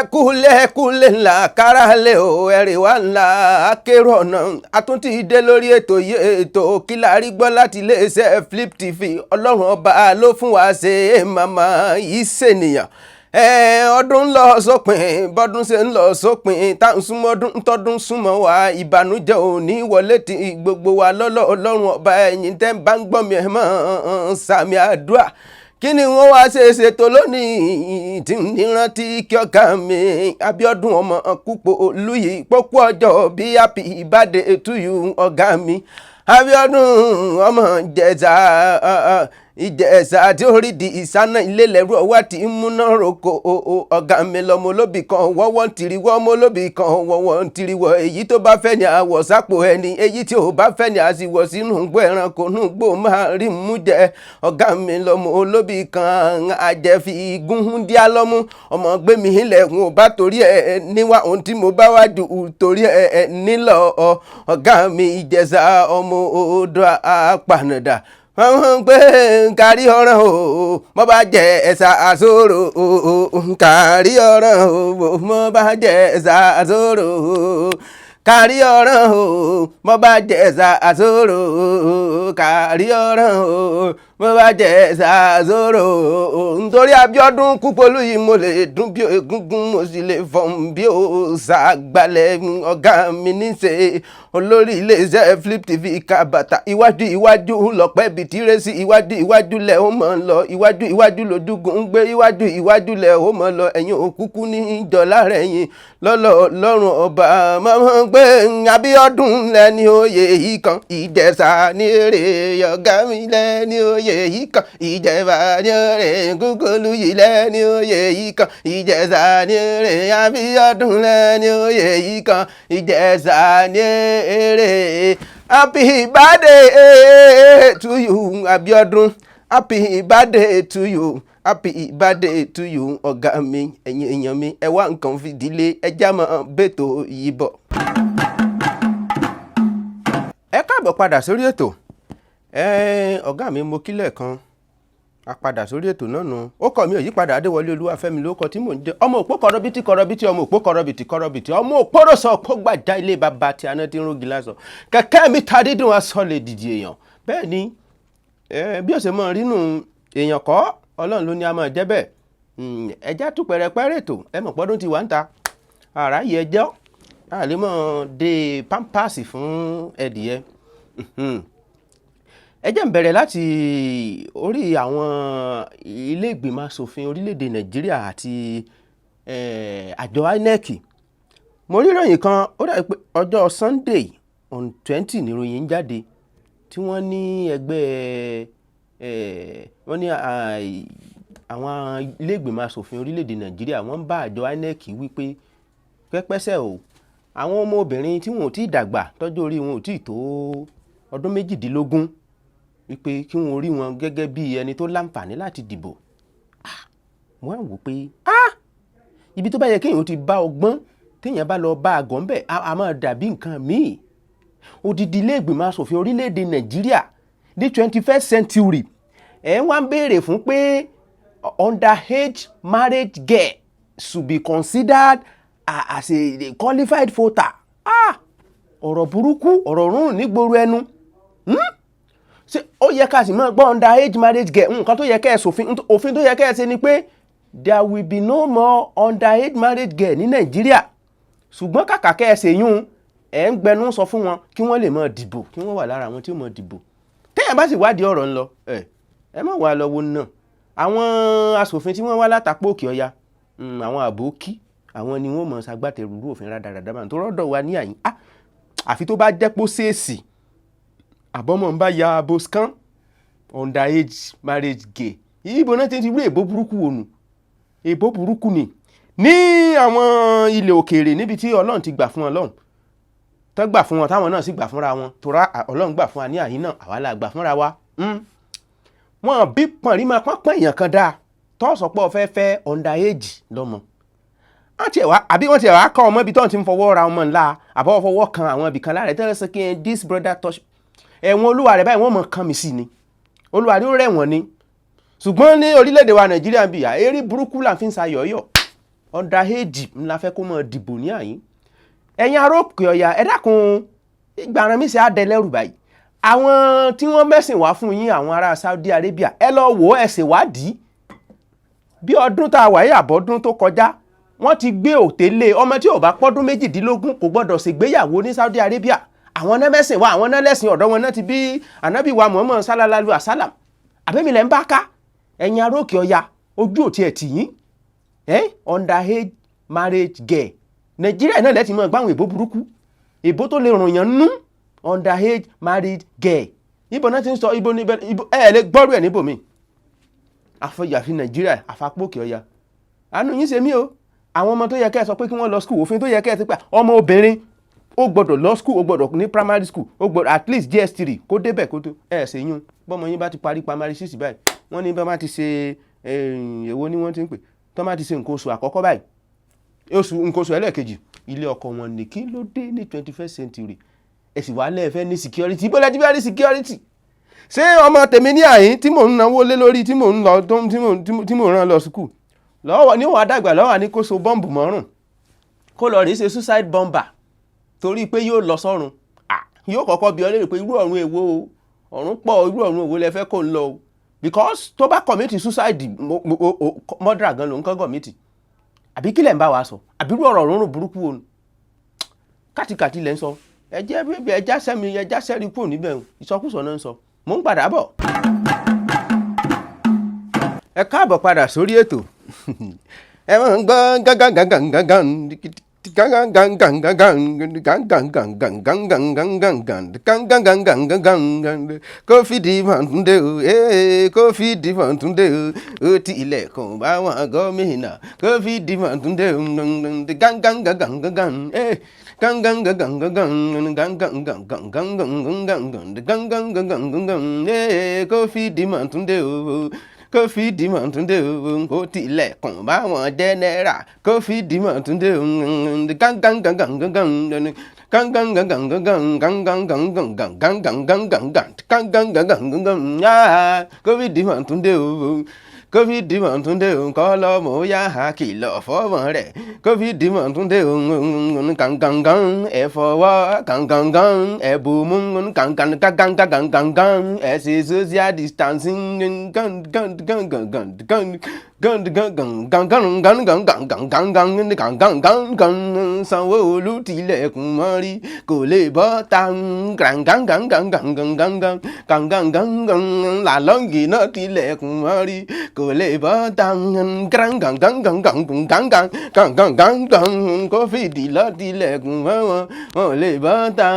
ẹkúlẹ̀ ńlá káràlẹ̀ o ẹ̀rì wá ńlá akérò ọ̀nà àtúntì dé lórí ètò yìí ètò kí la rí gbọ́ láti iléeṣẹ́ Flip TV ọlọ́run ọba ló fún wa ṣe màmá yìí ṣènìyàn ọdún ń lọ sópin bọ́dún ṣe ń lọ sópin tá à ń súnmọ́ ọdún tọ́dún súnmọ́ wa ìbànújẹ́ ò ní wọlé tí gbogbo wa lọ́lọ́ ọlọ́run ọba ẹ̀yìn tẹ́ ń bá ń gbọ́ mi ẹ̀ mọ́ sàmì àdúrà kí ni wọ́n wá ṣe ṣètò lónìí tí ń rántí kí ọ̀gá mi Abíọ́dún ọmọ Kúpọ̀ Olúyìí pópó ọjọ́ bí happy birthday to you ọ̀gá mi Abíọ́dún ọmọ Ìjẹ̀ṣà tí ó rí di ìsáná ilé lẹ́rú ọwá tí ń múná roko ọ̀gá mi lọ́mọ olóbì kan wọ́wọ́ ń tiriwọ́ ọmọ olóbì kan wọ́wọ́ ń tiriwọ́ èyí tó bá fẹ́ ni àwọ̀ sápò ẹni èyí tí ò bá fẹ́ ni àsìwọ̀ sínú gbọ́ ẹranko nù gbò máa rí mú jẹ ọ̀gá mi lọ́mọ olóbì kan àjẹfì gúnhún díá lọ́mú ọmọ gbé mi ilẹ̀kùn ò bá torí ẹ̀ níwá ohun tí mo bá wájú torí ẹ̀ nílọ ọ̀gá mi Ìjẹ̀ṣà ọmọ odò àpànàdà wọ́n gbé kárí ọ̀ràn o mo bá jẹ ẹ̀sà àsòrò o kárí ọ̀ràn o mo bá jẹ ẹ̀sà àsòrò o kárí ọ̀ràn o mo bá jẹ ẹ̀sà àsòrò o kárí ọ̀ràn o mo bá jẹ ẹ̀sà àsòrò o nítorí Abíọ́dún Kúpọ̀ Olúyìí mo lè dún bí egúngún mo sì lè fọ̀n bí òòṣà àgbàlẹ̀ ọ̀gá mi níṣẹ́ olórí iléeṣẹ́ Flip TV kábàtà iwájú lọ́pẹ́ bìtírẹ́ sí iwájú lẹ̀ ó mọ̀ lọ iwájú lójúgun ń gbé iwájú lẹ̀ ó mọ̀ lọ ẹ̀yìn òkúkú ní ìjọlá rẹ̀ yìn lọ́rùn ọba máa ń gbé Abíọ́dún lẹ́ni oyè yìí kan Ìjẹ̀ṣà ní èrè ọ̀gá mi lẹ́ni oyè yìí kan Ìjẹ̀ṣà ní èrè Kúpọ̀ Olúyìí lẹ́ni oyè yìí kan Ìjẹ̀ṣà ní èrè Abíọ́dún lẹ́ni oyè yìí kan Ìjẹ̀ṣà ní èrè happy birthday to you Abíọ́dún happy birthday to you happy birthday to you ọ̀gá mi ẹ̀yin èèyàn mi ẹ wá nǹkan fìdílé ẹjá mọ́ bẹ́tò yìí bọ̀. ẹ káàbọ̀ padà sórí ètò ọ̀gá mi mo kílẹ̀ kan a padà sórí ètò náà nù ó kọ́ mi ò yípadà Adéwọlé Olúwafẹ́mi ló kọ tí mò ń jẹ́ ọmọ òpó kọrọbìtì ọmọ òpó kọrọbìtì ọmọ òpó rọ̀sọ̀ kó gbàjá ilé bàbá tí aná ti ń rúgi lásán kẹ̀kẹ́ mi ta dídùn aṣọ lè dìde èèyàn bẹ́ẹ̀ ni bí ó ṣe mọ̀ rínú èèyàn kọ́ Ọlọ́run ló ní a máa jẹ́ bẹ́ẹ̀ ẹja tún pẹ̀rẹ̀pẹ̀rẹ̀ ètò ẹ mọ̀ pọ́dún ti wà ń ta ara yìí ẹjọ́ àlèmọ́ de pampasì fún ẹdìyẹ ẹ jẹ́ n bẹ̀rẹ̀ láti orí àwọn ilé ìgbìmọ̀ asòfin orílẹ̀-èdè Nàìjíríà àti àjọ INEC mo rí ìròyìn kan ó dàbí pé ọjọ́ Sunday on 20 ní ìròyìn jáde tí wọ́n ní ẹgbẹ́ wọ́n ní àwọn ilé ìgbìmọ̀ asòfin orílẹ̀-èdè Nàìjíríà wọ́n ń bá àjọ INEC wípé pẹ́pẹ́sẹ̀ o àwọn ọmọbìnrin tí wọn ò tí ì dàgbà tọ́jú orí wọn ò tí ì tó ọdún 18 wípé kí wọ́n rí wọn gẹ́gẹ́ bí ẹni tó láǹfààní láti dìbò wọ́n wò pé ibi tó bá yẹ kéèyàn ti bá ọgbọ́n téèyàn bá lọ bá àgọ́ ń bẹ̀ a máa dàbí nǹkan míì odidi ilé ìgbìmọ̀ asòfin orílẹ̀-èdè Nàìjíríà ní 21st century wọ́n ń béèrè fún pé underage marriage girl should be considered as a qualified voter ọ̀rọ̀ burúkú ọ̀rọ̀ rún nígboro ẹnu ṣé ó yẹ ká sì máa gbọ́ underage marriage girl nǹkan tó yẹ kẹ́ ẹ sòfin òfin tó yẹ kẹ́ ẹ ṣe ni pé there will be no more underage marriage girl ní Nàìjíríà ṣùgbọ́n kàkà kẹ́ ẹ ṣe yún ẹ̀ ń gbẹnu sọ fún wọn kí wọ́n lè máa dìbò kí wọ́n wà lára àwọn tí ó máa dìbò téèyàn bá sì wádìí ọ̀rọ̀ ńlọ ẹ má wà lọ́wọ́ náà àwọn asòfin tí wọ́n wá látàpọ̀ Òkè Ọya àwọn àbókí àwọn ni wọ́n mọ̀ ṣagbátẹrù rú òfin rádaràdà máa tó rọ́dọ̀ wa ní àyín àfi tó bá jẹ́ pó ṣèèṣì àbọ́mọ̀ ń bá ya boscan underage marriage gay ìbò náà ti rí èbó burúkú wònú èbó burúkú ni ní àwọn ilẹ̀ òkèèrè níbi tí Ọlọ́run ti gbà fún Ọlọ́run tó gbà fún wọn táwọn náà sì gbà fúnra wọn torá Ọlọ́run gbà fún wa ní àyín náà àwa la gbà fúnra wa wọn bí pọ̀nrí máa pọ́npọ́n èèyàn kan dáa tó sọ pé ó fẹ́ fẹ́ underage lọ́mọ àbí wọ́n ti wá kọ́ ọmọ ibi tó ń ti fọwọ́ ra ọmọ ńlá àbọ̀ fọwọ́ kan àwọn ibì kan lára ẹ̀ tẹ́lẹ̀ sọ kí this brother touch ẹ̀wọ̀n olúwa rẹ̀ báyìí wọ́n mọ̀ kàn mí sí ni olúwa rẹ̀ rẹ̀wọ̀n ni ṣùgbọ́n ní orílẹ̀-èdè wa Nàìjíríà bí eré burúkú là ń fi ń sayọ̀ọ́yọ̀ underage ńlá fẹ́ kó mọ̀ dìbò ní àyín ẹ̀yin ará Òkè Ọya ẹ dákun ìgbàràn mi ṣe àdẹlẹ́rù báyìí àwọn tí wọ́n mẹ́sìn wá fún yín àwọn ará Saudi Arabia ẹ lọ wò ẹ ṣèwádìí bí ọdún tá a wà yìí àbọ̀dún tó kọjá wọ́n ti gbé òtélé ọmọ tí ò bá pọ́dún 18 kò gbọ́dọ̀ ṣègbéyàwó ní Saudi Arabia àwọn náà mẹ́sìn wá àwọn náà lẹ́sìn ọ̀dọ́ wọn náà ti bí ànábì wa Muhammad sallallahu alaihi wasallam àbẹ́mi lẹ́ ń bá ká ẹ̀yin ará Òkè Ọya ojú òtí ẹ̀ tì yín underage marriage girl Nàìjíríà náà lẹ́tì mọ́ gbáwọn èbó burúkú èbó tó lè rùn yàn nú underage married girl ibo náà ti ń sọ ibo níbẹ̀ ibo lè gbọ́rú ẹ̀ níbòmí àfọyàfi Nàìjíríà àfapò Òkè Ọya àánú yín ṣe mí o àwọn ọmọ tó yẹ kẹ́ ẹ sọ pé kí wọ́n lọ school òfin tó yẹ kẹ́ ẹ ti pa ọmọ obìnrin ó gbọ́dọ̀ lọ school ó gbọ́dọ̀ ní primary school ó gbọ́dọ̀ at least JS3 kó débẹ̀ kó tó ṣe yún bọ́mọ yín bá ti parí primary 6 báyìí wọ́n ní bá má ti ṣe èwo ni wọ́n ti ń pè tó má ti ṣe nǹkan oṣù àkọ́kọ́ báyìí nǹkan oṣù ẹlẹ́ẹ̀kejì ilé ọkọ wọn ní kí ló dé ní 21st century ẹ̀sìn wà lẹ́ẹ̀fẹ́ ní security bó lẹ́tí bá rí security ṣé ọmọ tèmi ní àyín tí mò ń náwó lé lórí tí mò ń lọ tí mò ń rán lọ school lọ́wọ́ ní wọ́n adágbà lọ́wọ́ ní kó so bọ́ǹbù mọ́rùn kó lọ rí ṣe suicide bomber torí pé yóò lọ sọ́run yóò kọ́kọ́ bi ọ́ léèrè pé irú ọ̀run èwo ọ̀run pọ̀ irú ọ̀run èwo lẹ fẹ́ kó ń lọ o because tó bá commit suicide murder gan ló ń kọ́ commit àbí kí lẹ̀ ń bá wa sọ àbí irú ọ̀rọ̀ ọ̀run burúkú o kàtìkàtì lẹ́ ń sọ ẹjẹ́ bíbí ẹjá sẹ́mi ẹjá sẹ́rí kúrò níbẹ̀ ìsọkúsọ náà ń sọ mò ń padà bọ̀. ẹ káàbọ̀ padà sórí ètò ẹ máa ń gbọ́ Kófìdì Fọ̀túndé o Kófìdì Fọ̀túndé o ó ti ilẹ̀kùn báwọn gómìnà Kófìdì Fọ̀túndé o Kófìdì Fọ̀túndé o Kófìdì Fọ̀túndé o kò tilẹ̀kùn báwọn jẹ́nẹ́rà Kófìdì Fọ̀túndé o Kófìdì Fọ̀túndé o Kófìdì Fọ̀túndé o kọ́ lọ́mọ ó yá kìlọ̀ fọ́mọ rẹ̀ Kófìdì Fọ̀túndé o kàǹkàǹkàǹ ẹ̀ fọwọ́ kàǹkàǹkàǹ ẹ̀ bòmú kàǹkàǹkàǹkàǹkàǹ ẹ̀ ṣe social distancing Sanwó-Olú tilẹ̀kùn mọ́rí kò lè bọ́ ta Làlọ́ǹgì náà tilẹ̀kùn mọ́rí kò lè bọ́ ta Kófìdì lọ tilẹ̀kùn mọ́ wọn ò lè bọ́ ta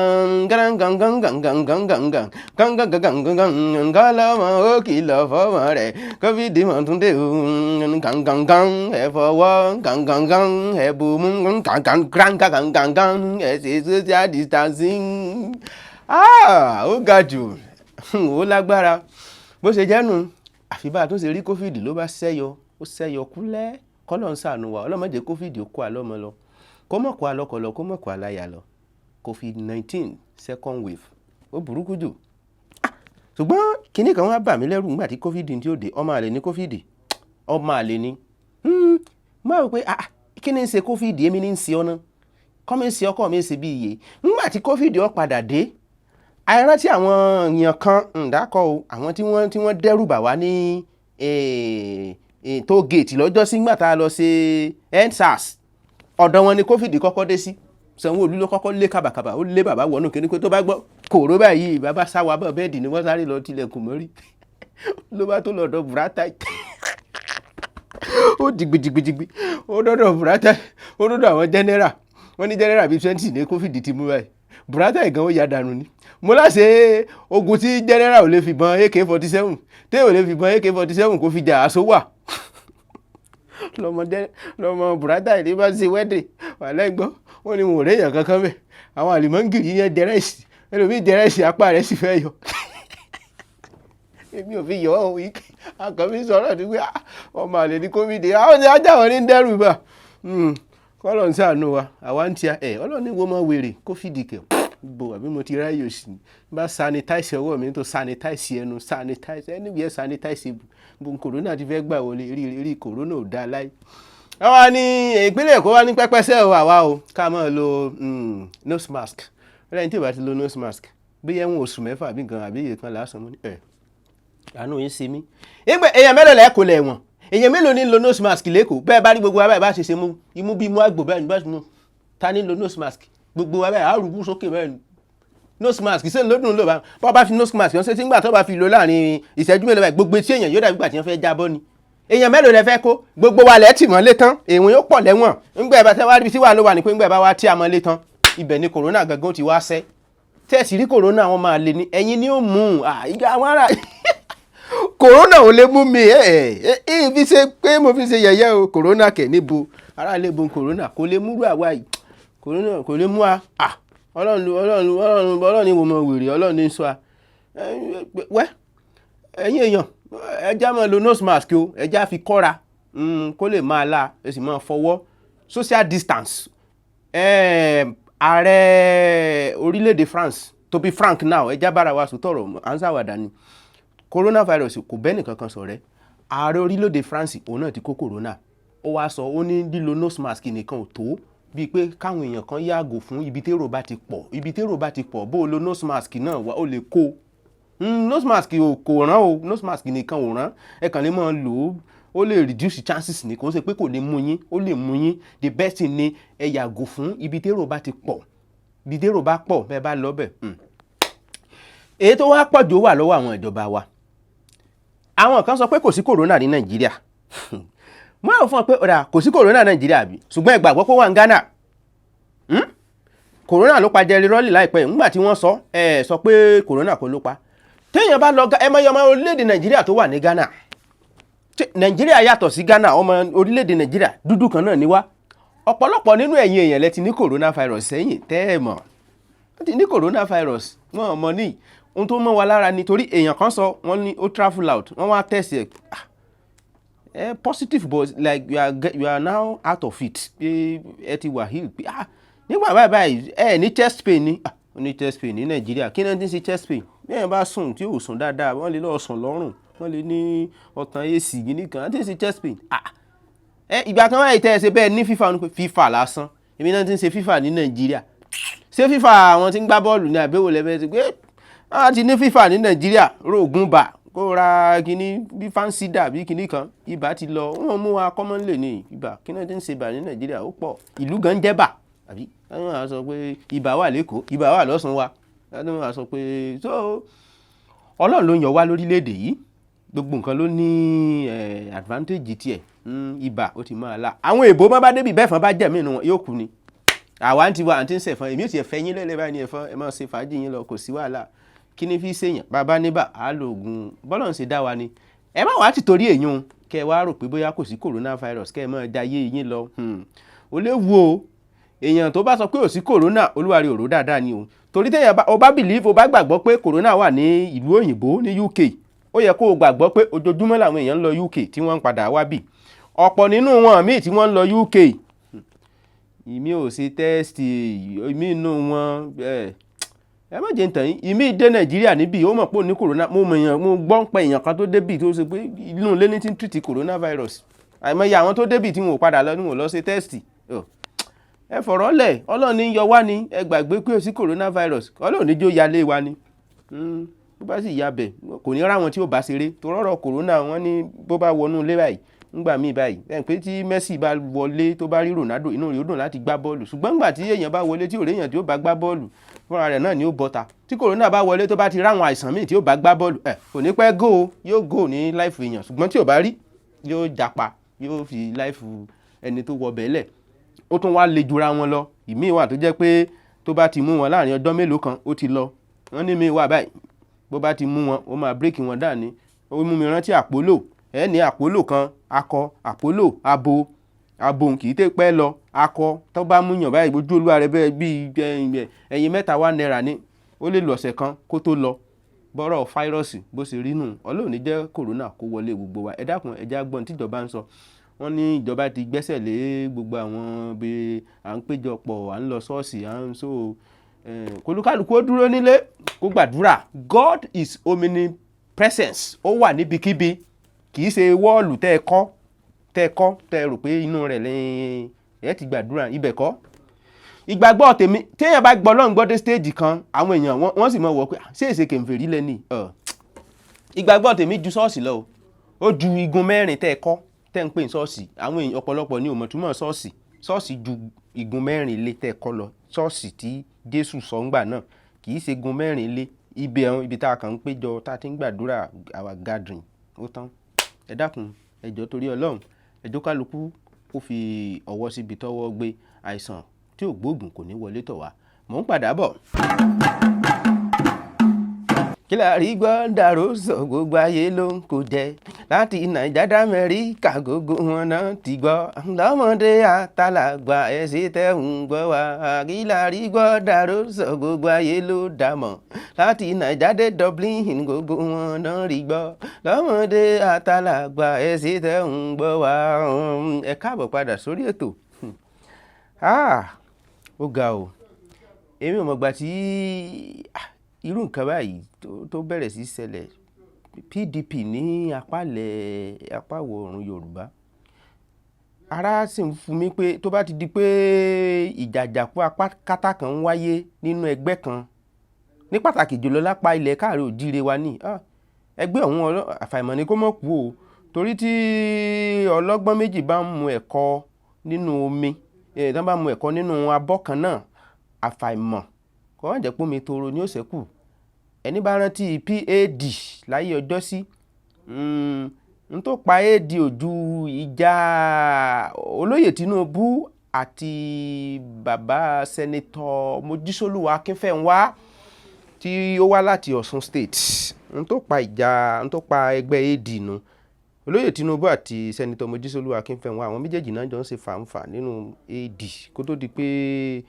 kọ́lọ́mọ ó kìlọ̀ fọ́mọ rẹ̀ Kófìdì Fọ̀túndé o ẹ fọwọ́ ẹ bomú ẹ ṣe social distancing. Ó ga jù ó lágbára bó ṣe jẹ́nu àfi bá a tó ṣe rí Kófìdì ló bá ṣẹ́yọ ó ṣẹ́yọ kúlẹ̀ kọ́lọ̀ ń ṣàánú wa ọlọ́mọdé Kófìdì ó kó àlọ́mọ lọ kó mọ̀ kó alọ́kọ lọ kó mọ̀ kó aláya lọ COVID-19 second wave ó burúkú jù ṣùgbọ́n kinní kan wá bà mí lẹ́rù nígbà tí Kófìdì tí ó dé ọmọ àlè ní Kófìdì ọmọ àlè ní máa wò pé kí ni ń ṣe Kófìdì èmi ní ń ṣe ọ́nà kọ́ mi ń ṣe ọkọ mi ń ṣe bí iye nígbà tí Kófìdì ó padà dé àìrántí àwọn èèyàn kan ǹdákọ̀ o àwọn tí wọ́n dẹ́rù bà wá ní tó géètì lọ́jọ́ sí nígbà tá a lọ ṣe EndSARS ọ̀dọ̀ wọn ni Kófìdì kọ́kọ́ dé sí Sanwó-Olú ló kọ́kọ́ lé kàbàkàbà ó lé bàbá wọnú kíní pé tó bá gbọ́ kòró báyìí bàbá sáwà bọ̀ bẹ́ẹ̀dì ni wọ́n sáré lọ tilẹ̀kùn mọ́rí ló bá tó lọ́dọ̀ Buratai ó dìgbìdìgbìdìgbì ó dọ́dọ̀ Buratai ó dọ́dọ̀ àwọn jẹ́nẹ́rà wọ́n ní jẹ́nẹ́rà bíi 20 ní Kófìdì ti mú báyìí Buratai gan ó ya dànù ni mo láṣẹ ogun tí jẹ́nẹ́rà ò lè fìbọn AK-47 tí ò lè fìbọn AK-47 kó fi jà àṣọ wà lọmọ Buratai ní bá ṣe wẹ́dẹ̀ wà lẹ́gbọ́n wọ́n ní wọn ò réyàn kankan bẹ́ẹ̀ àwọn àlìmọ́ngìrì yẹn dẹ́rẹ́sì ẹlòmíì dẹ́rẹ́sì apá rẹ̀ sì fẹ́ yọ èmi ò fi yọ ọ́ wí akọ̀bí sọ̀rọ̀ ní pé ọmọ àlè ní Kófìdì àwọn ti ajá wọn ní dẹ́rù bá kọ́lọ̀ ń ṣàánú wa àwa ń tia ọlọ́ni wo mọ wèrè Kófìdì kẹ̀ bò àbí mo ti ráyè òsì bá sanitize ọwọ́ mi tó sanitize ẹnu sanitize anywhere sanitize bò kòrónà ti fẹ́ gbà wọlé rí kòrónà ò dáa láì wọ́n wá ní ìpínlẹ̀ Èkó wá ní pẹ́pẹ́sẹ́ o àwa o ká máa lo nose mask lẹ́yìn tí ò bá ti lo nose mask bí ẹ̀wọ̀n oṣù mẹ́fà bí nǹkan àbí ìkan lásán mú ní àánú yín ṣe mí. ìgbẹ́ èèyàn mélòó lẹ́kọ̀ọ́ lẹ́wọ̀n èèyàn mélòó ní lo nose mask lẹ́kọ̀ọ́ bẹ́ẹ̀ bá rí gbogbo wa báyìí bá ṣe ṣe mú imú bí imú àgbò bẹ́ẹ̀ ni bá ṣe mú ta ní lo nose mask gbogbo wa báyìí àrùbù sókè bẹ́ẹ̀ ni nose mask ṣé lódùn ló bá fi nose mask yẹn ṣe tí ń gbà tó bá fi lo láàrin ìṣẹ́jú mélòó báyìí gbogbo etí èèyàn yóò dàbí gbà tí wọ́n fẹ́ jábọ́ ni èèyàn mélòó lẹ fẹ́ kó gbogbo wa lẹ́ tì mọ́lé tán èèwọ̀n yóò pọ̀ lẹ́wọ̀n ńgbà ẹ̀ bá tẹ́ wá rí tí wà ló wà ní pé ńgbà ẹ̀ bá wá tí a mọ́lé tán ibẹ̀ ni corona gangan ti wá sẹ́ tẹ́ẹ̀sì rí corona wọn máa lè ní ẹ̀yin ni ó mú àwọn ará corona ò lè mú mi fi ṣe pé mo fi ṣe yẹ̀yẹ́ o corona kẹ̀ níbo ará lè bo corona kò lè múrú àwa yìí corona kò lè mú wa ọlọ́run ni mo mọ wèrè ọlọ́run ní sọ a wẹ́ ẹ̀yin èèyàn ẹja máa lo nose mask o ẹja fi kọ́ra kó lè máa la ẹ sì máa fọwọ́ social distance ààrẹ orílẹ̀-èdè France to be frank now ẹja bára wa sọ tọrọ ansawada ni coronavirus kò bẹ́ẹ̀ nìkan kan sọ̀rẹ́ ààrẹ orílẹ̀-èdè France òun náà ti kó corona ó wá sọ ó ní lílo nose mask nìkan ò tó bíi pé káwọn èèyàn kan yàgò fún ibi térò bá ti pọ̀ bó o lo nose mask náà wá ó lè kó nose mask kò rán o nose mask nìkan ò rán ẹ kàn lè máa lò ó lè reduce chances ní kò ń ṣe pé kò lè mú yín ó lè mú yín the best thing ni ẹ yàgò fún ibi térò bá ti pọ̀ ibi térò bá pọ̀ bẹ́ẹ̀ bá lọ bẹ̀. èyí tó wá pọ̀ jù wà lọ́wọ́ àwọn ìjọba wa àwọn kan sọ pé kò sí corona ní Nàìjíríà mo á fún ọ pé ọ̀dà kò sí corona Nàìjíríà bí ṣùgbọ́n ẹ gbàgbọ́ pé ó wà ní Ghana corona ló pa Jerry Rawlings láìpẹ́ nígbà tí wọ́n sọ pé corona kò ló pa téèyàn bá lọ ẹ mọ ọmọ orílẹ̀-èdè Nàìjíríà tó wà ní Ghana Nàìjíríà yàtọ̀ sí Ghana ọmọ orílẹ̀-èdè Nàìjíríà dúdú kan náà ni wá ọ̀pọ̀lọpọ̀ nínú ẹ̀yin èèyàn lẹ ti ní coronavirus sẹ́yìn tẹ́ ẹ mọ̀ wọ́n ti ní coronavirus wọ́n mọ̀ ní ohun tó mọ́ wa lára nítorí èèyàn kan sọ wọ́n ní ó travel out wọ́n wá test ẹ̀ positive but like you are now out of it pé ẹ ti wà healed pé nígbà báyìí ẹ ní chest pain ní ní chest pain ní Nàìjíríà kí náà ti ń ṣe chest pain bí èèyàn bá sùn tí ò sùn dáadáa wọ́n lè lọ́ọ́ sùn lọ́rùn wọ́n lè ní ọ̀tàn ac yìí kan àti ṣe chest pain ìgbà kan wáyé tẹ́ ẹ ṣe bẹ́ẹ̀ ní FIFA ní FIFA lásán èmi náà ti ń ṣe FIFA ní Nàìjíríà ṣé FIFA àwọn tí ń gbá bọ́ọ̀lù ní àbẹ̀wò lẹ́fẹ̀ẹ́ ti pé wọ́n ti ní FIFA ní Nàìjíríà rògùn bà kó ra kíní bí fansida bí kíní kan ibà ti lọ wọ́n mú wa common lè ní ibà kí náà ti ń ṣe bà ní Nàìjíríà ó pọ̀ ìlú gan jẹ́ bà àbí wọ́n máa sọ pé ibà wà l'Ékòó ibà wà lọ́sùn wa wọ́n máa sọ pé so Ọlọ́run ló yàn wá lórílẹ̀‐èdè yìí gbogbo nǹkan ló ní advantage tiẹ̀ ibà ó ti máa la àwọn èèbó má bá débi bẹ́ẹ̀ fọ́n bá jẹ̀ mí nù yóò kú ni àwa ti wà àti ń ṣẹ̀fọn èmi ò ti ẹ̀fẹ́ yín lẹ́lẹ́ báyìí ní ẹ̀fọn ẹ máa ṣe fàájì yín lọ kò sí wàhálà kí ni fi ṣèyàn bàbá níbà á lo oògùn bọ́lọ̀ ń ṣe dá wa ni ẹ má wàá ti torí èyàn kẹ wá rò pé bóyá kò sí coronavirus kẹ ẹ máa jayé yín lọ ó lè wo èèyàn tó bá sọ pé ò sí corona olúwarí òró dáadáa ni o torí téèyàn o bá believe o bá gbàgbọ́ pé corona wà ní ìlú òyìnbó ní UK ó yẹ kó o gbàgbọ́ pé ojoojúmọ́ làwọn èèyàn ń lọ UK tí wọ́n ń padà wá bì ọ̀pọ̀ nínú wọn míì tí wọ́n ń lọ UK ìmí ò ṣe tẹ́sítì ìmí inú wọn ẹ má jẹ́ ń tàn yín ìmí dé Nàìjíríà níbí ó mọ̀ pé ó ní corona mo gbọ́ ń pẹ́ èèyàn kan tó débì tó ṣe pé inú ilé ní ti ń treat coronavirus àìmọye àwọn tó débì tí wọn ò padà lọ ní wọn lọ ṣe tẹ́sítì ẹ fọ̀rọ̀ lẹ̀ Ọlọ́run ní yọ wá ni ẹ gbàgbé pé ó sí coronavirus Ọlọ́run ní jó yalé wa ni bó bá sì ya bẹ̀ kò ní ráwọn tí ó bá ṣeré tó rọ́rọ̀ corona wọn ní bó bá wọnú ilé báyìí ńgbà míì báyìí ẹ̀ pé tí Messi bá wọlé tó bá rí Ronaldo inú rẹ̀ ó dùn láti gbá bọ́ọ̀lù ṣùgbọ́n ńgbà tí èèyàn bá wọlé tí ò réèyàn tí ó bá gbá bọ́ọ̀lù fúnra rẹ̀ náà ni ó bọ́ta tí corona bá wọlé tó bá ti ráwọn àìsàn míì tí ó bá gbá bọ́ọ̀lù kò ní pẹ́ yóò go ní láìfù èèyàn ṣùgbọ́n tí ò bá rí yóò japa yóò fi láìfù ẹni tó wọ bẹ́ẹ̀lẹ̀ ó tún wá le jura wọn lọ ìmíì wà tó jẹ́ pé tó bá ti mú wọn láàrin ọjọ́ mélòó kan ó ti lọ wọ́n ní mi wà báyìí bó bá ti mú wọn ó máa bírèkì wọn dání ó mú mi rántí Àpólò ní Àpólò kan akọ Àpólò abo kì í tẹ́ pẹ́ lọ akọ tó bá mú yàn báyìí ojú olúwa rẹ̀ bẹ́ẹ̀ bí ẹyin mẹ́ta wá náírà ní ó lè lọ̀sẹ̀ kan kó tó lọ bọ́rọ̀ fáírọ́ọ̀sì bó ṣe rí nù Ọlọ́run ní jẹ́ kòrónà kó wọlé gbogbo wa ẹ dákun ẹ já gbọ́n tíjọba ń sọ wọ́n ní ìjọba ti gbẹ́sẹ̀ lé gbogbo àwọn bí à ń péjọpọ̀ à ń lọ ṣọ́ọ̀ṣì à ń so kólúkálùkù ó dúró nílé kó gbàdúrà God is omnipresence ó wà níbikíbi kì í ṣe wọ́ọ̀lù tẹ́ ẹ kọ́ tẹ́ kọ́ tẹ́ rò pé inú rẹ̀ lẹ́yìn ẹ ti gbàdúrà ibẹ̀ kọ́. Ìgbàgbọ́ tèmi téèyàn bá gbọ́ Ọlọ́run gbọ́ dé stage kan àwọn èèyàn wọ́n sì mọ̀ wọ́ pé ṣé èsè kèmfèrí lẹ́ni. Ìgbàgbọ́ tèmi ju ṣọ́ọ̀ṣì lọ ó ju igun mẹ́rin tẹ́ kọ́ tẹ́ ń pè ní ṣọ́ọ̀ṣì. àwọn èèyàn ọ̀pọ̀lọpọ̀ ní òmọ̀túmọ̀ ṣọ́ọ̀ṣì ju igun mẹ́rin ilé tẹ́ kọ́ lọ. ṣọ́ọ̀ṣì tí Jésù sọ ńgbà náà kì í ṣe igun mẹ́rin ilé ibi tá a kàn ń péjọ tá a ti ń gbàdúrà our gathering ó tán. Ẹ dákun ẹ jọ̀ọ́ torí Ọlọ́run ẹ jọ̀ọ́ kálukú ó fi ọwọ́ síbi tọ́wọ́ gbé. àìsàn tí ò gbóògùn kò ní wọlé tọ̀ wá. Mò ń padà bọ̀. Kí la rí gbọ́ dàrú sọ gbogbo ayé ló ń kó jẹ láti Nàìjíríà d'Amẹ́ríkà gbogbo wọn náà ti gbọ́ lọ́mọdé àtàlàgbà ẹ̀sìn tẹ̀ ń gbọ́ wá. Kí la rí gbọ́ dàrú sọ gbogbo ayé ló dàmọ̀ láti Nàìjíríà dé Dublin gbogbo wọn náà rí gbọ́ lọ́mọdé àtàlàgbà ẹ̀sìn tẹ̀ ń gbọ́ wá. Ẹ káàbọ̀ padà sórí ètò. Ó ga o èmi ò mọ̀gbà tí irú nǹkan báyìí tó bẹ̀rẹ̀ sí ṣẹlẹ̀. PDP ní apá ìwọ̀ oòrùn Yorùbá. Ara sì ń fún mi pé tó bá ti di pé ìjàjàkú apá kátà kan ń wáyé nínú ẹgbẹ́ kan ní pàtàkì jùlọ lápá ilẹ̀ káàárọ̀ òjíire wa ní ẹgbẹ́ ọ̀hún àfàìmọ̀ ni kó mọ̀ kú o. torí tí ọlọ́gbọ́n méjì bá ń mu ẹ̀kọ nínú omi tí wọ́n bá mu ẹ̀kọ nínú abọ́ kan náà àfàìmọ̀ kò wọ́n jẹ́ pé omi toro ni ó ṣẹ́kù. Ẹni bá rántí PAD láyé ọjọ́ sí n tó pa AD ojú ìjà olóyè Tinubu àti bàbá sẹ́nitọ̀ Mojísólúwa Akínfẹ́nwá tí ó wá láti Ọ̀ṣun state. n tó pa ẹgbẹ́ AD nu olóyè Tinubu àti sẹ́nitọ̀ Mojísólúwa Akínfẹ́nwá àwọn méjèèjì náà jọ ń ṣe fàǹfà nínú AD kó tó di pé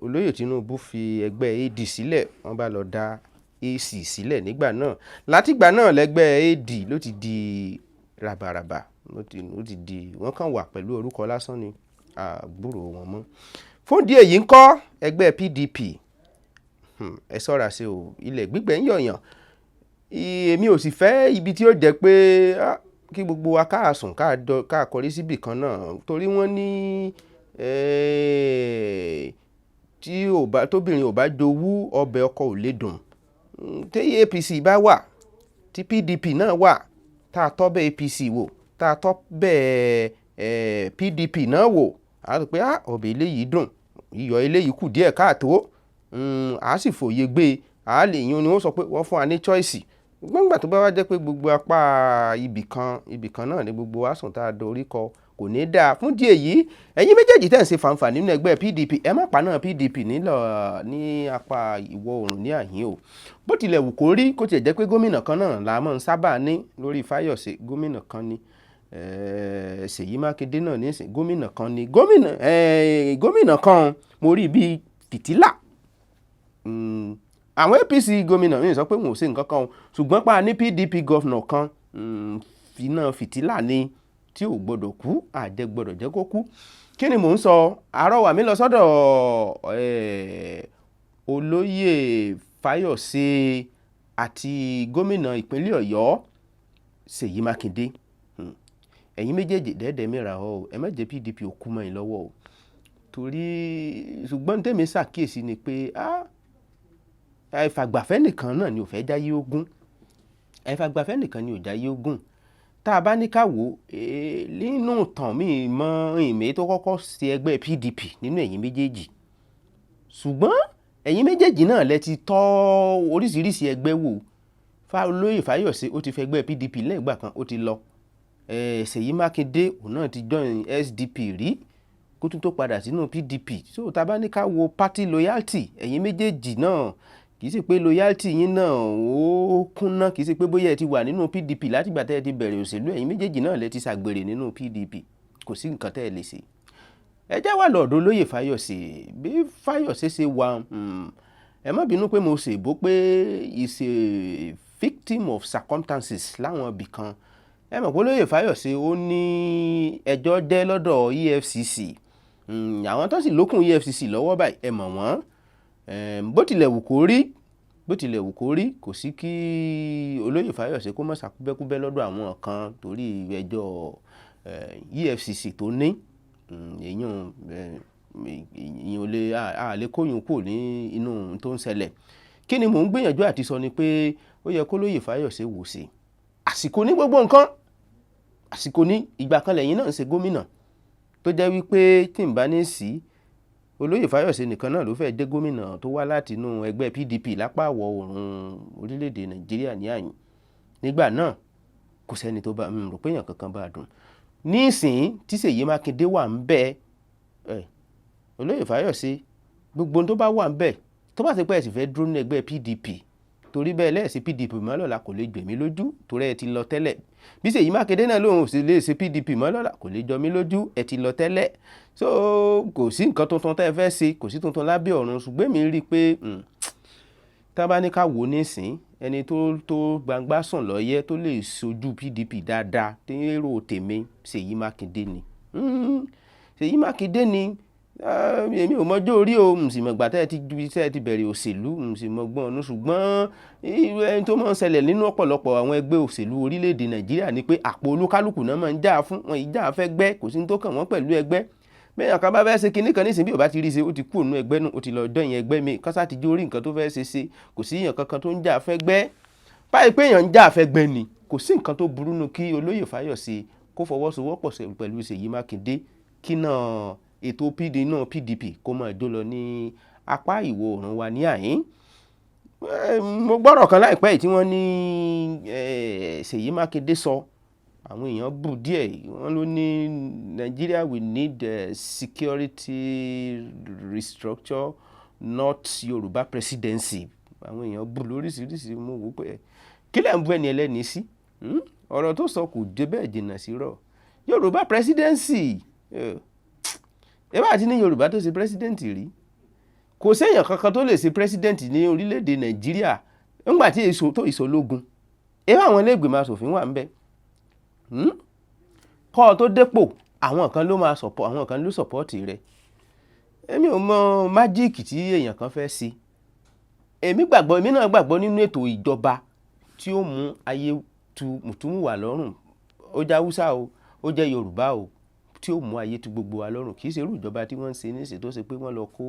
olóyè Tinubu fi ẹgbẹ́ AD sílẹ̀ wọ́n bá lọ dá AC sílẹ̀ nígbà náà. látìgbà náà lẹ́gbẹ́ AD ló ti di ràbàràbà wọ́n kàn wà pẹ̀lú orúkọ lásán ni àgbúrò wọn mọ́. fún díẹ̀ yìí ń kọ́ ẹgbẹ́ PDP ẹ ṣọ́ra ṣe o ilẹ̀ gbígbẹ́ ń yọ̀yàn. èmi ò sì fẹ́ ibi tí ó jẹ́ pé kí gbogbo wa káàsùn káàkọrí síbì kan náà torí wọ́n ní tóbìnrin ò bá jowú ọbẹ̀ ọkọ ò lè dùn. tí APC bá wà tí PDP náà wà tá a tọ́ bẹ́ APC wò tá a tọ́ bẹ́ PDP náà wò a rí pé ọbẹ̀ eléyìí dùn iyọ̀ eléyìí kù díẹ̀ káàtó a sì fòye gbé a lè yún ni wọ́n sọ pé wọ́n fún wa ní choice. gbọ́ngbà tó bá wá jẹ́ pé gbogbo apá ibìkan náà ni gbogbo wa sùn tá a dorí kọ kò ní dáa. fún díẹ̀ yìí ẹ̀yin méjèèjì tẹ̀ ń ṣe fàǹfà nínú ẹgbẹ́ PDP ẹ má paná PDP ní apá ìwọ̀ oòrùn ní àhín o. bó tilẹ̀ wù kó rí kó tiẹ̀ jẹ́ pé gómìnà kan náà la máa ń sábà ní lórí Fáyọ̀sé gómìnà kan ni Ṣèyí Mákindé náà ní ìsìn gómìnà kan ni gómìnà kan mo rí bíi fìtílà. àwọn APC gómìnà mi sọ pé wọn ò ṣe nǹkan kan ṣùgbọ́n pa ní PDP gọ́fìnà kan iná fìtílà ni tí ò gbọdọ̀ kú àjẹ́ gbọdọ̀ jẹ́ kó kú. kí ni mò ń sọ àrọwà mi lọ sọ́dọ̀ olóyè Fáyọ̀sé àti gómìnà ìpínlẹ̀ Ọ̀yọ́ Ṣèyí Mákindé. ẹ̀yin méjèèjì dẹ́ẹ̀dẹ́ mìíràn ẹ má jẹ́ PDP ò kú mọ́ yín lọ́wọ́ o. torí ṣùgbọ́n tèmi ṣàkíyèsí ni pé àìfàgbàfẹ́ nìkan náà ni ò fẹ́ jáyé ogún. àìfàgbàfẹ́ nìkan ni ò jáyé ogún. tá a bá ní ká wò nínú tàn mí mọ ìmẹ̀ tó kọ́kọ́ ṣe ẹgbẹ́ PDP nínú ẹ̀yin méjèèjì. ṣùgbọ́n ẹ̀yin méjèèjì náà lẹ ti tọ́ oríṣiríṣi ẹgbẹ́ wò. olóyè Fáyọ̀sé ó ti fẹ́ ẹgbẹ́ PDP lẹ́gbà kan ó ti lọ. Ṣèyí Mákindé òun náà ti join SDP rí kó tún tó padà sínú PDP. so tá a bá ní ká wo party loyalty ẹ̀yin méjèèjì náà kì í ṣe pé loyalty yín náà ó kúnná kì í ṣe pé bóyá ẹ ti wà nínú PDP látìgbà tẹ́ ẹ ti bẹ̀rẹ̀ òṣèlú ẹ̀yin méjèèjì náà lẹ ti ṣàgbèrè nínú PDP kò sí nǹkan tẹ́ ẹ lè ṣe. ẹ jẹ́ wà lọ́dọ̀ olóyè Fáyọ̀sé bí Fáyọ̀sé ṣe wà ẹ má bínú pé mo ṣèbó pé is a victim of circumstances láwọn ibì kan. ẹ mọ̀ pé olóyè Fáyọ̀sé ó ní ẹjọ́ jẹ́ lọ́dọ̀ EFCC. àwọn tó sì lókun EFCC lọ́wọ́ báyìí ẹ mọ̀ wọ́n. bó tilẹ̀ wù kó rí kò sí kí olóyè Fáyọ̀sé kó má ṣàkúbẹ́kúbẹ́ lọ́dọ̀ àwọn kan torí ẹjọ́ EFCC tó ní èyàn lè kóyún kò ní inú tó ń ṣẹlẹ̀. Kí ni mò ń gbìyànjú àti sọ ni pé ó yẹ kó lóyè Fáyọ̀ṣe wò sí àsìkò ní gbogbo nǹkan, àsìkò ní ìgbà kan lẹ́yìn náà ń ṣe gómìnà tó jẹ́ wípé tí n bá ní sí olóyè Fáyọ̀ṣe nìkan náà ló fẹ́ jẹ́ gómìnà tó wá láti inú ẹgbẹ́ PDP lápá ìwọ̀ oòrùn orílẹ̀-èdè Nàìjíríà ní àyìn. Nígbà náà kò sẹ́ni tó bá rò pé èèyàn kankan bá dùn. Nísìn tí Ṣèyí Mákindé wà ń bẹ olóyè Fáyọ̀ṣe gbogbo tó bá wà ń bẹ tó bá ti pẹ́ sì fẹ́ dúró ní ẹgbẹ́ PDP torí bẹ́ẹ̀ lẹ́ẹ̀sì PDP mọ́ lọ́la kò lè gbèmí lójú torí ẹ ti lọ tẹ́lẹ̀. Bí Ṣèyí Mákindé náà lòun ò sì lè ṣe PDP mọ́ lọ́la kò lè jọ mí lójú, ẹ ti lọ tẹ́lẹ̀. So kò sí nǹkan tuntun tẹ́ ẹ fẹ́ ṣe, kò sí tuntun lábẹ́ ọ̀run, ṣùgbọ́n mi rí i pé tá a bá ní ká wò ó nísìn ẹni tó gbangba sùn lọ́yẹ́ tó lè sojú PDP dáadáa tí èrò tèmi Ṣèyí Mákindé ni. Ṣèyí Mákindé ni èmi ò mọjọ́ orí o, sì mọ̀ gbà tẹ́ ẹ ti bẹ̀rẹ̀ òṣèlú, sì mọ̀ gbọ́n ọ̀nù, ṣùgbọ́n ẹni tó máa ń ṣẹlẹ̀ nínú ọ̀pọ̀lọpọ̀ àwọn ẹgbẹ́ òṣèlú orílẹ̀-èdè Nàìjíríà ni pé àpò olúkálùkù náà máa ń jà fún wọn, ìjà fẹ́ gbẹ́, kò sí ní tó kàn wọ́n pẹ̀lú ẹgbẹ́. Bẹ́ẹ̀ kan bá fẹ́ ṣe kinní kan nísìnyí bí ò bá ti rí ṣe ó ti kú òun ẹgbẹ́ náà ó ti lọ dán ìyẹn ẹgbẹ́ mi kọ́sá ti jó orí nǹkan tó fẹ́ ṣe kò sí èèyàn kankan tó ń jà fẹ́ gbẹ́. Báyìí pé èèyàn ń jà fẹ́ gbẹ́ ni kò sí nǹkan tó burú nù kí olóyè Fáyọ̀ṣe kó fọwọ́sowọ́pọ̀ pẹ̀lú Ṣèyí Mákindé kí náà ètò PDP kó máa jó lọ ní apá ìwọ̀ oòrùn wa ní àyín. Mo gbọ́rọ̀ kan láìpẹ́ yìí tí wọ́n ní Ṣèyí Mákindé sọ àwọn èèyàn bù díẹ̀ wọ́n ló ní Nigeria will need security restructure not Yorùbá presidency. Àwọn èèyàn bù lóríṣiríṣi mú wò pé kí lẹ́ ń bú ẹni ẹlẹ́ni sí ọ̀rọ̀ tó sọ kò dé bẹ́ẹ̀ jìnnà sí rọ̀. Yorùbá presidency ẹ bá ti ní Yorùbá tó ṣe president rí kò séèyàn kankan tó lè ṣe president ní orílẹ̀-èdè Nàìjíríà ńgbà tí èso tó ìṣológun ẹ bá àwọn ilé-ìgbìmọ̀ aṣòfin wà ń bẹ kọ́ ọ tó dépò àwọn kan ló máa sọ̀pọ̀ àwọn kan ló sọ̀pọ̀tì rẹ̀. Èmi ò mọ májíìkì tí èèyàn kan fẹ́ ṣe. Èmi náà gbàgbọ́ nínú ètò ìjọba tí ó mú ayé tu mùtúmùwà lọ́rùn ó jẹ́ Haúsá o ó jẹ́ Yorùbá o tí ó mú ayé tu gbogbo wa lọ́rùn kì í ṣe irú ìjọba tí wọ́n ń ṣe níṣẹ́ tó ṣe pé wọ́n lọ kó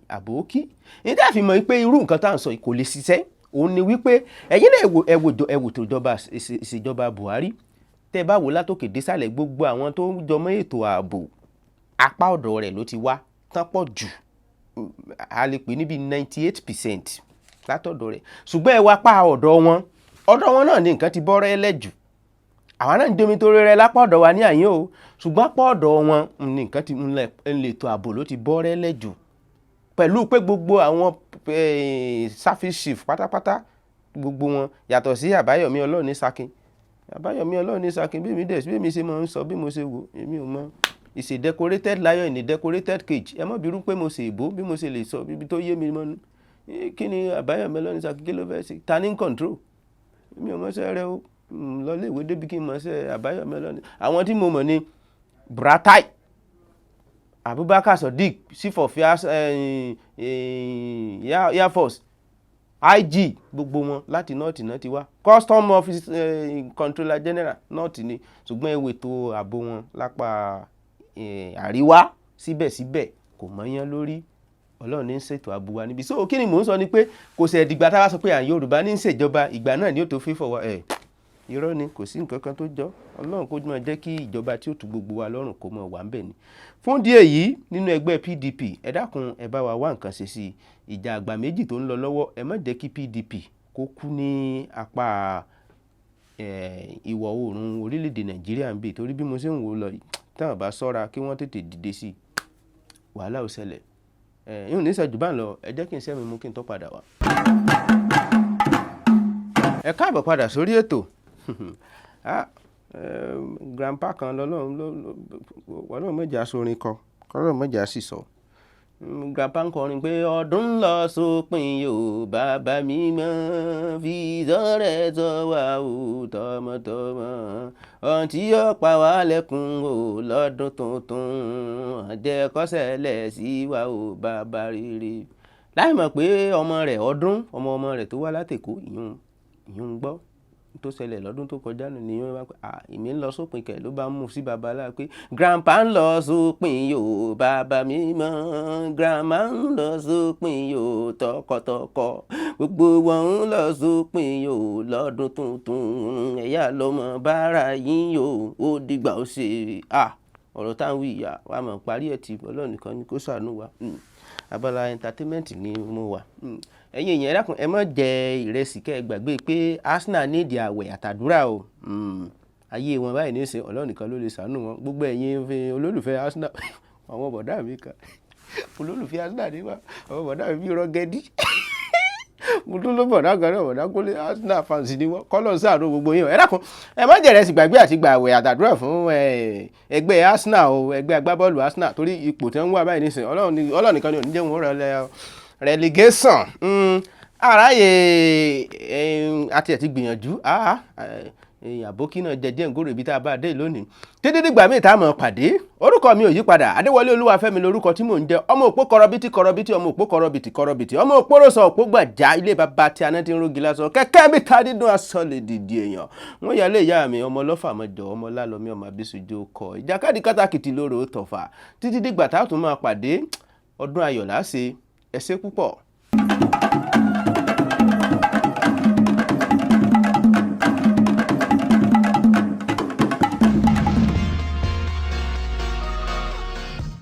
àbòókí. Ní tá a fi mọ̀ pé irú nǹkan tá à ń sọ kò lè ṣiṣẹ́ òun ni wípé ẹ̀yin náà ẹ wò tó ìṣèjọba Buhari tẹ́ bá wò látòkè désàlẹ̀ gbogbo àwọn tó ń jọmọ́ ètò ààbò apá ọ̀dọ̀ rẹ̀ ló ti wá tán pọ̀ jù a lè pè níbi 98% látọ̀dọ̀ rẹ̀ ṣùgbọ́n ẹ wá pa ọ̀dọ̀ wọn náà ní nǹkan ti bọ́ rẹ́lẹ̀ jù. Àwọn náà ń domi tó rẹ́rẹ́ lápá ọ̀dọ̀ wa ní àyín o ṣùgbọ́n apá ọ̀dọ̀ wọn ní nǹkan ti ń lètò ààbò ló ti bọ́ rẹ́lẹ̀ jù pẹ̀lú pé gbogbo àwọn service chief pátápátá gbogbo wọn yàtọ̀ sí Àbáyọ̀mí Ọlọ́ọ̀nísàkin bí mi ṣe máa ń sọ bí mo ṣe wò èmi ò mọ is a decorated lion in a decorated cage. Ẹ mọ́ bírú pé mo ṣe èbó bí mo ṣe lè sọ bíbi tó yé mi mọ́nú kí ni Àbáyọ̀mí Ọlọ́ọ̀nísàkin kí ló fẹ́ ṣe ta ní control èmi ò mọṣẹ́ rẹ o lọ lé ìwé débi kí n mọṣẹ́ Àbáyọ̀mí Ọlọ́ọ̀nísàkin. Àwọn tí mo mọ̀ ni Buratai Abubakar Sodiq chief of Air Force IG gbogbo wọn láti nọ́ọ̀tì náà ti wá custom office controller general nọ́ọ̀tì ni ṣùgbọ́n ẹ wò ètò ààbò wọn lápá àríwá síbẹ̀síbẹ̀ kò mọ́yán lórí Ọlọ́run ní ń ṣètò ààbò wa níbi. So kí ni mò ń sọ ni pé kò ṣe ẹ̀dìgbà tá a bá sọ pé à ń Yorùbá ní ń ṣèjọba ìgbà náà ni ó tó fífọ̀ wa irọ́ ni kò sí nǹkan kan tó jọ Ọlọ́run kó máa jẹ́ kí ìjọba tí ó tu gbogbo wa lọ́rùn kó máa wà ń bẹ̀ ni. Fún díẹ̀ yìí nínú ẹgbẹ́ PDP ẹ dákun ẹ bá wa wá nǹkan ṣe sí ìjà àgbà méjì tó ń lọ lọ́wọ́ ẹ má jẹ́ kí PDP kó kú ní apá ìwọ̀ oòrùn orílẹ̀-èdè Nàìjíríà ń bẹ torí bí mo ṣe ń wò lọ táwọn bá ṣọ́ra kí wọ́n tètè dìde sí wàhálà ó ṣẹlẹ̀ yóò ní ìṣẹ́jú bá ń lọ ẹ jẹ́ kí n sẹ́mi mú kí n tó padà wá. Ẹ káàbọ̀ padà sórí ètò grandpa kan lọ́lọ́run mẹ́jà sórin kọ kọ́lọ́run mẹ́jà sì sọ grandpa ń kọrin pé ọdún lọ sópin yóò bàbá mi mọ́ fi sọ́rẹ́ sọ wá o tọmọtọmọ ohun tí yóò pa wá lẹ́kùn o lọ́dún tuntun àjẹ́ kọ́sẹ̀lẹ̀ sí wa o bàbá rere. Láì mọ̀ pé ọmọ rẹ̀ ọdún ọmọ rẹ̀ tó wá látèkó ìyún ń gbọ́ tó ṣẹlẹ̀ lọ́dún tó kọjá nù ni wọ́n bá pẹ́ èmi ń lọ sópin kẹ̀ ló bá mú sí babalá pé grandpa ń lọ sópin yóò bàbá mi mọ́ grandma ń lọ sópin yóò tọkọtọkọ gbogbo wọn ń lọ sópin yóò lọ́dún tuntun ẹ̀yà lọ́mọ bára yín yóò ó dìgbà ó ṣe ọ̀rọ̀ táwọn wí ìyá wa mọ̀ parí ẹ̀ tí Ọlọ́run nìkan ni kó ṣàánú wa abala entertainment ni mo wà ẹ̀yin èèyàn ẹ dákun ẹ má jẹ ìrẹsì kẹ́ ẹ gbàgbé pé Arsenal nídìí àwẹ̀ àtàdúrà o ayé wọn báyìí nísìn Ọlọ́run nìkan ló lè ṣàánú wọn gbogbo ẹ̀yin olólùfẹ́ Arsenal àwọn bọ̀dá mi kan olólùfẹ́ Arsenal ni wá àwọn bọ̀dá mi bí rọ́gẹ́dí mo tún ló bọ̀dá kan náà bọ̀dá kólé Arsenal fans ni wọ́n kọ́lọ̀ ṣàánú gbogbo yín ẹ dákun ẹ má jẹ ìrẹsì gbàgbé àti gbà àwẹ̀ àtàdúrà fún ẹgbẹ́ Arsenal o ẹgbẹ́ agbábọ́ọ̀lù Arsenal torí ipò tí wọ́n wà báyìí nísìn Ọlọ́run nìkan ni ò ní jẹ́ wọn rẹ̀ relegation àráyè àti ẹ̀ ti gbìyànjú àbókí náà jẹjẹ ngóró ibi tá a bá dé lónìí títí dìgbà míì tá a mọ̀ pàdé orúkọ mi ò yí padà Adéwọlé Olúwafẹ́mi lórúkọ tí mò ń jẹ ọmọ òpó kọrọbìtì ọmọ òpó kọrọbìtì ọmọ òpó rọ̀sọ̀ òpó gbàjá ilé bàbá tí aná ti ń rogi lásán kẹ́kẹ́ bí ta dídùn aṣọ lè dìdì èèyàn wọ́n yà lé ìyá mi ọmọ ọlọ́fà mọ́jọ ọmọ lálọ́mí ọmọ abísùjó kọ ìjàkadì kátàkìtì lóró tọ̀fà títí dìgbà tá a tún máa pàdé ọdún ayọ̀ láṣẹ ẹ ṣé púpọ̀.